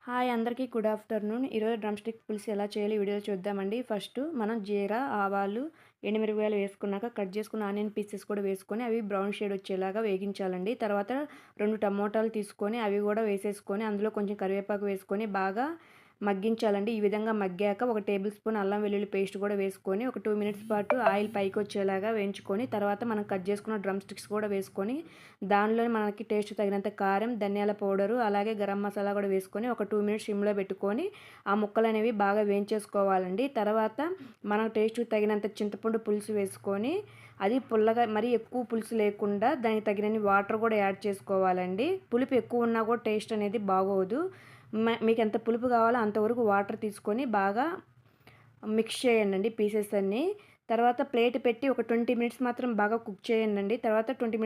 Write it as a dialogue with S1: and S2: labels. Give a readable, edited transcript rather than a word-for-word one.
S1: Hi అందరికీ good afternoon. ఈరోజు drum stick పులుసు ఎలా చేయాలో ఈ వీడియోలో చూద్దామండి. ఫస్ట్ మనం జీరా, ఆవాలు, ఎండుమిరపకాయలు వేసుకున్నాక కట్ చేసుకున్న ఆనియన్ పీసెస్ కూడా వేసుకొని అవి బ్రౌన్ షేడ్ వచ్చేలాగా వేగించాలండి. తర్వాత 2 టమోటాలు తీసుకొని అవి కూడా వేసేసుకొని అందులో కొంచెం కరివేపాకు వేసుకొని బాగా మగ్గించాలండి. ఈ విధంగా మగ్గాక ఒక టేబుల్ స్పూన్ అల్లం వెల్లుల్లి పేస్ట్ కూడా వేసుకొని ఒక 2 మినిట్స్ పాటు ఆయిల్ పైకి వచ్చేలాగా వేయించుకొని తర్వాత మనం కట్ చేసుకున్న డ్రమ్ స్టిక్స్ కూడా వేసుకొని దానిలో మనకి టేస్ట్ తగినంత కారం, ధనియాల పౌడరు, అలాగే గరం మసాలా కూడా వేసుకొని ఒక 2 మినిట్స్ సిమ్లో పెట్టుకొని ఆ ముక్కలు అనేవి బాగా వేయించేసుకోవాలండి. తర్వాత మనం టేస్ట్ తగినంత చింతపండు పులుసు వేసుకొని అది పుల్లగా మరీ ఎక్కువ పులుసు లేకుండా దానికి తగినన్ని వాటర్ కూడా యాడ్ చేసుకోవాలండి. పులుపు ఎక్కువ ఉన్నా కూడా టేస్ట్ అనేది బాగోదు. మీకు ఎంత పులుపు కావాలో అంతవరకు వాటర్ తీసుకొని బాగా మిక్స్ చేయండి పీసెస్ అన్నీ. తర్వాత ప్లేట్ పెట్టి ఒక 20 మినిట్స్ మాత్రం బాగా కుక్ చేయండి. తర్వాత 20 మినిట్స్